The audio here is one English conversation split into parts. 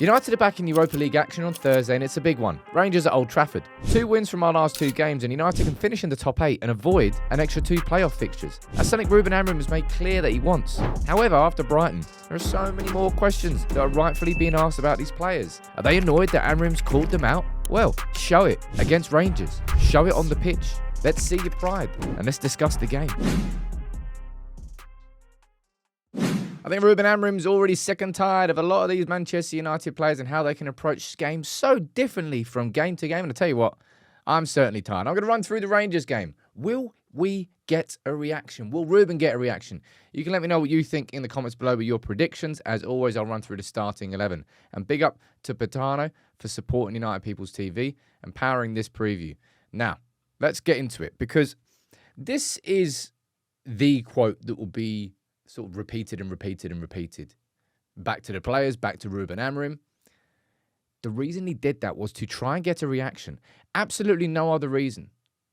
United are back in Europa League action on Thursday, and it's a big one. Rangers at Old Trafford. 2 wins from our last 2 games, and United can finish in the top 8 and avoid an extra 2 playoff fixtures. That's something Ruben Amorim has made clear that he wants. However, after Brighton, there are so many more questions that are rightfully being asked about these players. Are they annoyed that Amorim's called them out? Well, show it against Rangers. Show it on the pitch. Let's see your pride, and let's discuss the game. I think Ruben Amorim's already sick and tired of a lot of these Manchester United players and how they can approach games so differently from game to game. And I tell you what, I'm certainly tired. I'm going to run through the Rangers game. Will we get a reaction? Will Ruben get a reaction? You can let me know what you think in the comments below with your predictions. As always, I'll run through the starting 11. And big up to Patano for supporting United People's TV and powering this preview. Now, let's get into it, because this is the quote that will be sort of repeated and repeated and repeated. Back to the players, back to Ruben Amorim. The reason he did that was to try and get a reaction. Absolutely no other reason.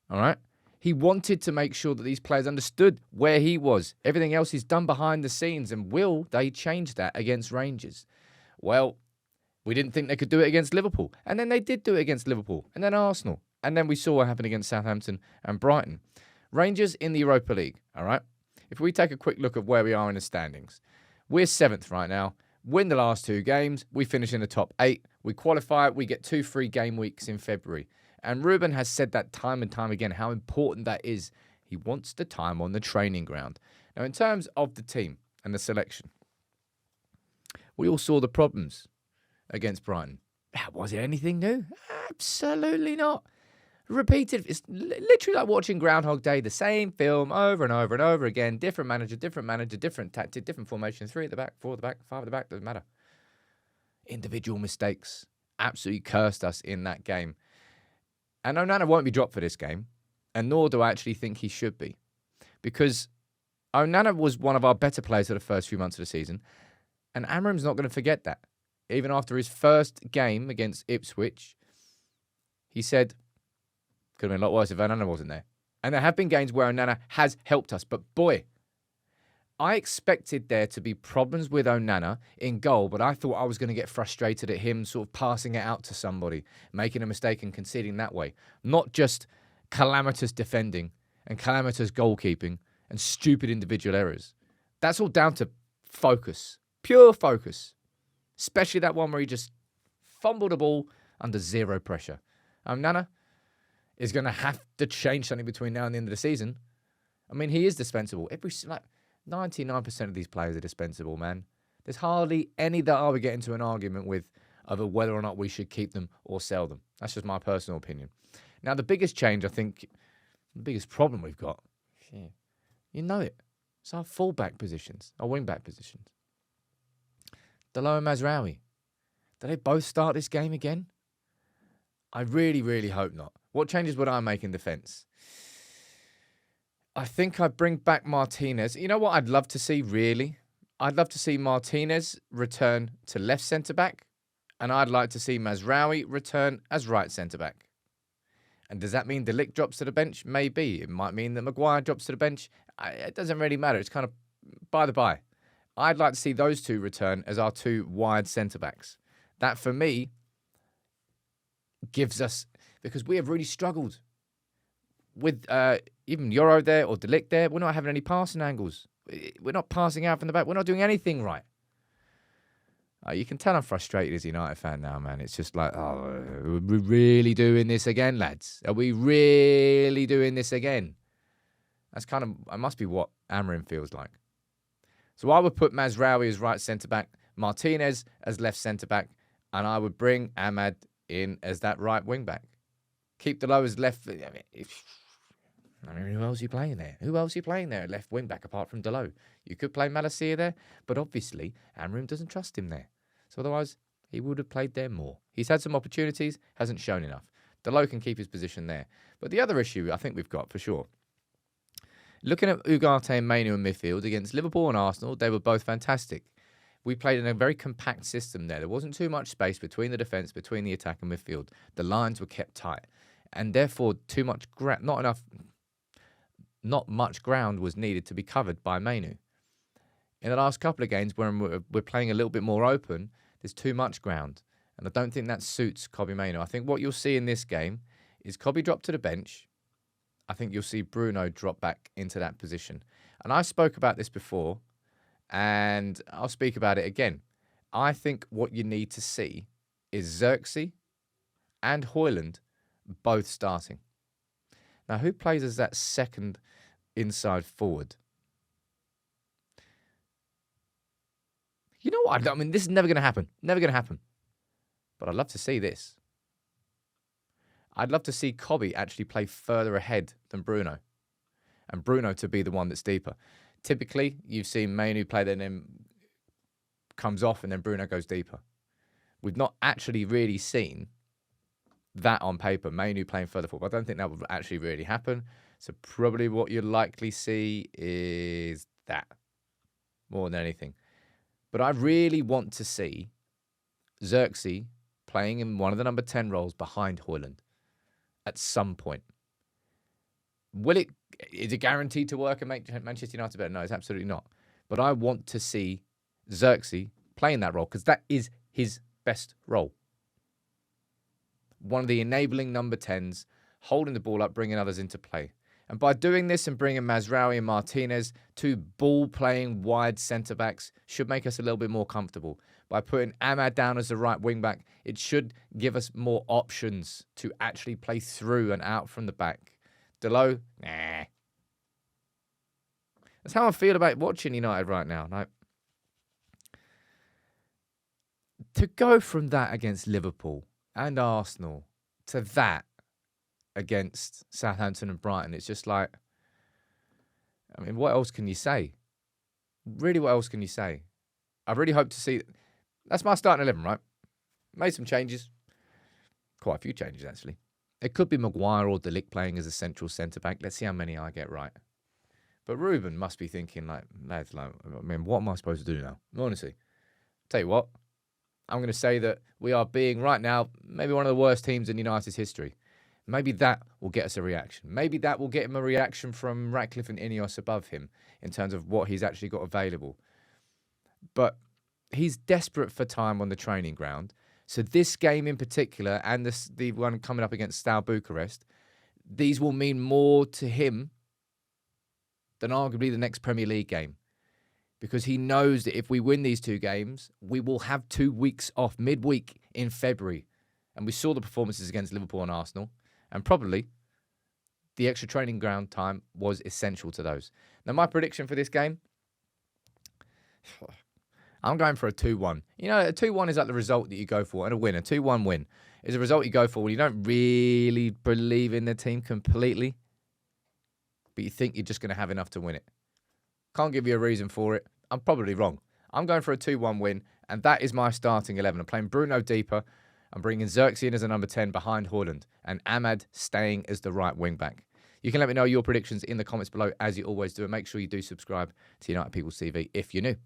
All right? He wanted to make sure that these players understood where he was. Everything else is done behind the scenes. And will they change that against Rangers? Well, we didn't think they could do it against Liverpool. And then they did do it against Liverpool. And then Arsenal. And then we saw what happened against Southampton and Brighton. Rangers in the Europa League. All right? If we take a quick look at where we are in the standings, we're 7th right now. Win the last 2 games, we finish in the top 8. We qualify, we get 2 free game weeks in February. And Ruben has said that time and time again, how important that is. He wants the time on the training ground. Now, in terms of the team and the selection, we all saw the problems against Brighton. Was it anything new? Absolutely not. Repeated. It's literally like watching Groundhog Day, the same film over and over and over again. Different manager, different tactic, different formation. 3 at the back, 4 at the back, 5 at the back, doesn't matter. Individual mistakes absolutely cursed us in that game. And Onana won't be dropped for this game, and nor do I actually think he should be, because Onana was one of our better players for the first few months of the season, and Amorim's not going to forget that. Even after his first game against Ipswich, he said, could have been a lot worse if Onana wasn't there. And there have been games where Onana has helped us. But boy, I expected there to be problems with Onana in goal, but I thought I was going to get frustrated at him sort of passing it out to somebody, making a mistake and conceding that way. Not just calamitous defending and calamitous goalkeeping and stupid individual errors. That's all down to focus, pure focus. Especially that one where he just fumbled the ball under zero pressure. Onana is going to have to change something between now and the end of the season. I mean, he is dispensable. 99% of these players are dispensable, man. There's hardly any that I would get into an argument with over whether or not we should keep them or sell them. That's just my personal opinion. Now, the biggest change, I think, the biggest problem we've got, you know it, it's our full-back positions, our wing-back positions. Dalot and Mazraoui. Do they both start this game again? I really, really hope not. What changes would I make in defence? I think I'd bring back Martinez. You know what I'd love to see, really? I'd love to see Martinez return to left centre-back, and I'd like to see Mazraoui return as right centre-back. And does that mean De Ligt drops to the bench? Maybe. It might mean that Maguire drops to the bench. It doesn't really matter. It's kind of by the by. I'd like to see those 2 return as our 2 wide centre-backs. That, for me, gives us... Because we have really struggled with even Euro there or De Ligt there. We're not having any passing angles. We're not passing out from the back. We're not doing anything right. You can tell I'm frustrated as a United fan now, man. It's just like, are we really doing this again, lads? Are we really doing this again? That must be what Amorim feels like. So I would put Mazraoui as right centre-back, Martinez as left centre-back, and I would bring Ahmad in as that right wing-back. Keep Dalot as left. I mean, who else are you playing there? Who else are you playing there at left wing-back apart from Dalot? You could play Malacia there, but obviously Amorim doesn't trust him there. So otherwise, he would have played there more. He's had some opportunities, hasn't shown enough. Dalot can keep his position there. But the other issue I think we've got, for sure, looking at Ugarte and Mainu in midfield against Liverpool and Arsenal, they were both fantastic. We played in a very compact system there. There wasn't too much space between the defence, between the attack and midfield. The lines were kept tight. And therefore, not much ground was needed to be covered by Mainu. In the last couple of games, when we're playing a little bit more open, There's too much ground. And I don't think that suits Kobbie Mainoo. I think what you'll see in this game is Kobbie drop to the bench. I think you'll see Bruno drop back into that position. And I spoke about this before, and I'll speak about it again. I think what you need to see is Xerxes and Højlund both starting. Now, who plays as that second inside forward? You know what? I mean, this is never going to happen. Never going to happen. But I'd love to see this. I'd love to see Kobbie actually play further ahead than Bruno. And Bruno to be the one that's deeper. Typically, you've seen Mainoo play that and then comes off and then Bruno goes deeper. We've not actually really seen that on paper, Mainoo playing further forward. I don't think that would actually really happen. So probably what you'll likely see is that more than anything. But I really want to see Xerxes playing in one of the number 10 roles behind Højlund at some point. Is it guaranteed to work and make Manchester United better? No, it's absolutely not. But I want to see Xerxes playing that role because that is his best role. One of the enabling number 10s, holding the ball up, bringing others into play. And by doing this and bringing Mazraoui and Martinez, two ball-playing wide centre-backs, should make us a little bit more comfortable. By putting Ahmad down as the right wing-back, it should give us more options to actually play through and out from the back. Delo, nah. That's how I feel about watching United right now. Like, to go from that against Liverpool and Arsenal to that against Southampton and Brighton, it's just like, I mean, what else can you say? Really, what else can you say? I really hope to see. That's my starting 11, right? Made some changes. Quite a few changes, actually. It could be Maguire or De Ligt playing as a central centre-back. Let's see how many I get right. But Ruben must be thinking, like, lads, like, I mean, what am I supposed to do now? Honestly. Tell you what, I'm going to say that we are being, right now, maybe one of the worst teams in United's history. Maybe that will get us a reaction. Maybe that will get him a reaction from Ratcliffe and Ineos above him in terms of what he's actually got available. But he's desperate for time on the training ground. So this game in particular, and the one coming up against Steaua Bucharest, these will mean more to him than arguably the next Premier League game. Because he knows that if we win these two games, we will have 2 weeks off midweek in February. And we saw the performances against Liverpool and Arsenal. And probably the extra training ground time was essential to those. Now, my prediction for this game, I'm going for a 2-1. You know, a 2-1 is like the result that you go for. And a win, a 2-1 win, is a result you go for when you don't really believe in the team completely, but you think you're just going to have enough to win it. Can't give you a reason for it. I'm probably wrong. I'm going for a 2-1 win, and that is my starting 11. I'm playing Bruno deeper. I'm bringing Xerxes in as a number 10 behind Højlund, and Ahmad staying as the right wing-back. You can let me know your predictions in the comments below, as you always do, and make sure you do subscribe to United People's TV if you're new.